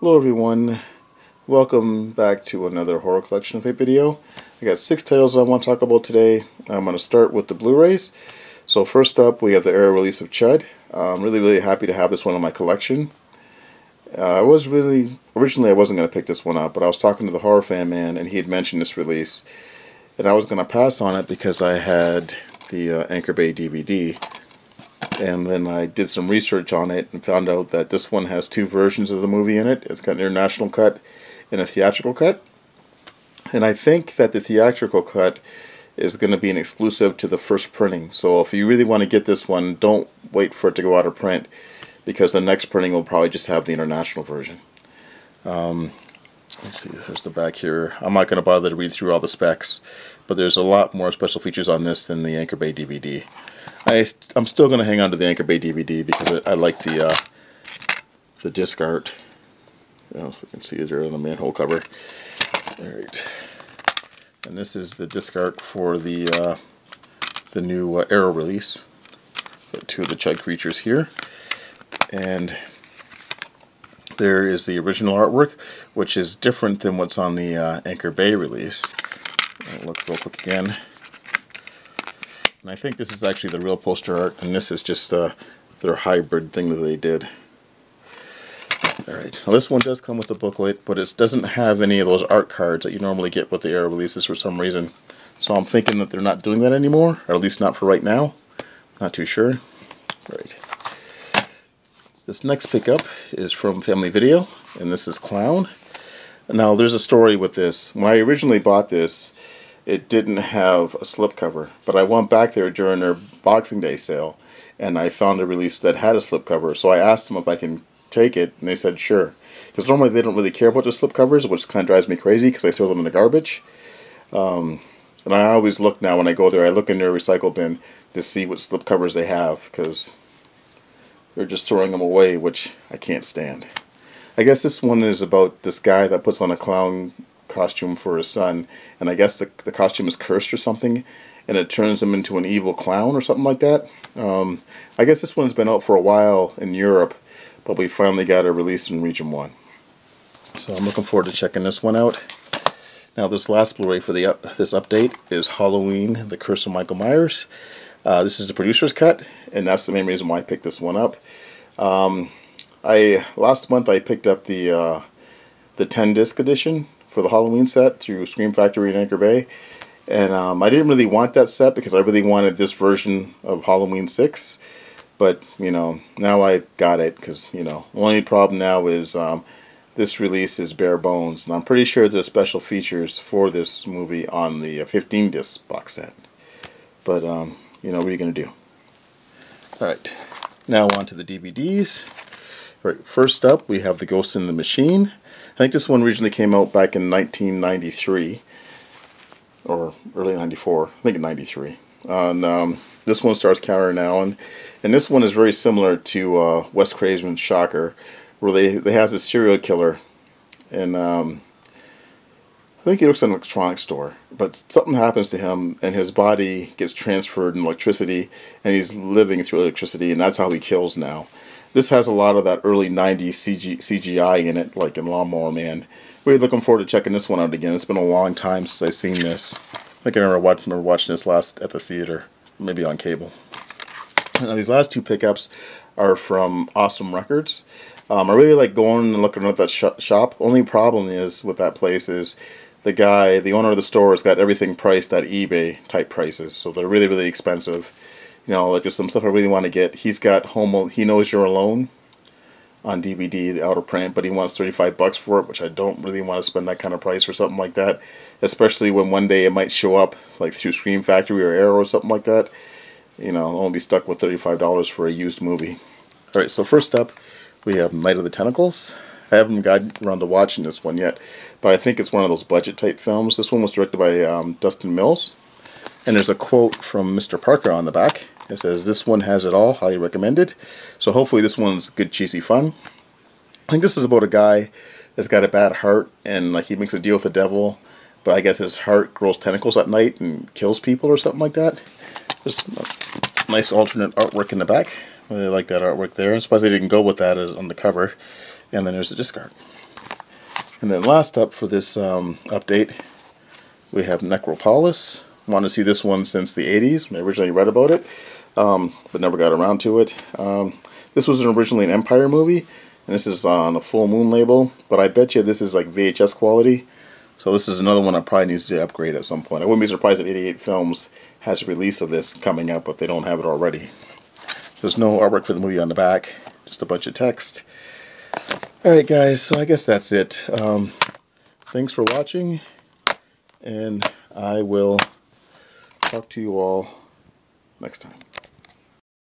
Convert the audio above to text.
Hello everyone, welcome back to another horror collection tape video. I got 6 titles I want to talk about today. I'm going to start with the Blu-rays. So first up we have the Arrow release of Chud. I'm really happy to have this one in my collection. Originally I wasn't going to pick this one up, but I was talking to the Horror Fan Man and he had mentioned this release. And I was going to pass on it because I had the Anchor Bay DVD. And then I did some research on it and found out that this one has 2 versions of the movie in it. It's got an international cut and a theatrical cut. And I think that the theatrical cut is going to be an exclusive to the first printing. So if you really want to get this one, don't wait for it to go out of print, because the next printing will probably just have the international version. Let's see, there's the back here. I'm not going to bother to read through all the specs, but there's a lot more special features on this than the Anchor Bay DVD. I'm still going to hang on to the Anchor Bay DVD because I like the disc art. I don't know if we can see it there on the manhole cover. Alright. And this is the disc art for the new Arrow release. Got 2 of the Chud creatures here. And there is the original artwork, which is different than what's on the Anchor Bay release. I'll look real quick again. And I think this is actually the real poster art, and this is just their hybrid thing that they did. Alright, now this one does come with a booklet, but it doesn't have any of those art cards that you normally get with the Arrow releases for some reason. So I'm thinking that they're not doing that anymore, or at least not for right now. Not too sure. Right. This next pickup is from Family Video, and this is Clown. Now there's a story with this. When I originally bought this, it didn't have a slipcover, but I went back there during their Boxing Day sale and I found a release that had a slipcover, so I asked them if I can take it, and they said sure. Because normally they don't really care about the slipcovers, which kind of drives me crazy because I throw them in the garbage. And I always look now when I go there, I look in their recycle bin to see what slipcovers they have, because they're just throwing them away, which I can't stand. I guess this one is about this guy that puts on a clown costume for his son, and I guess the costume is cursed or something, and it turns him into an evil clown or something like that. I guess this one's been out for a while in Europe, but we finally got a release in Region 1. So I'm looking forward to checking this one out. Now this last Blu-ray for this update is Halloween, The Curse of Michael Myers. This is the producer's cut, and that's the main reason why I picked this one up. Last month I picked up the 10-disc edition for the Halloween set through Scream Factory in Anchor Bay, and I didn't really want that set because I really wanted this version of Halloween 6, but you know, now I've got it, because you know, the only problem now is this release is bare bones, and I'm pretty sure there's special features for this movie on the 15-disc box set, but you know, what are you going to do? Alright, now on to the DVDs. Right, first up we have The Ghost in the Machine. I think this one originally came out back in 1993, or early 94, I think in 93. And this one stars Karen Allen, and this one is very similar to Wes Craven's Shocker, where they have this serial killer, and I think he works in an electronics store, but something happens to him, and his body gets transferred in electricity, and he's living through electricity, and that's how he kills now. This has a lot of that early 90s CGI in it, like in Lawnmower Man. Really looking forward to checking this one out again. It's been a long time since I've seen this. I think I remember watching this last at the theater, maybe on cable. Now these last 2 pickups are from Awesome Records. I really like going and looking at that shop. Only problem is with that place is the owner of the store, has got everything priced at eBay type prices, so they're really expensive. You know, like there's some stuff I really want to get. He's got He Knows You're Alone on DVD, the outer print, but he wants $35 for it, which I don't really want to spend that kind of price for something like that, especially when one day it might show up like through Scream Factory or Arrow or something like that. You know, I'll only be stuck with $35 for a used movie. Alright, so first up we have Night of the Tentacles. I haven't gotten around to watching this one yet, but I think it's one of those budget type films. This one was directed by Dustin Mills, and there's a quote from Mr. Parker on the back. It says, "This one has it all, highly recommended." So hopefully this one's good, cheesy fun. I think this is about a guy that's got a bad heart, and like he makes a deal with the devil, but I guess his heart grows tentacles at night and kills people or something like that. There's nice alternate artwork in the back. Really like that artwork there. I'm surprised they didn't go with that on the cover. And then there's the disc art. And then last up for this update, we have Necropolis. Wanted to see this one since the 80s. I originally read about it, but never got around to it. This was originally an Empire movie, and this is on a Full Moon label, but I bet you this is like VHS quality. So this is another one that probably needs to upgrade at some point. I wouldn't be surprised if 88 Films has a release of this coming up if they don't have it already. There's no artwork for the movie on the back, just a bunch of text. Alright guys, so I guess that's it. Thanks for watching, and I will talk to you all next time.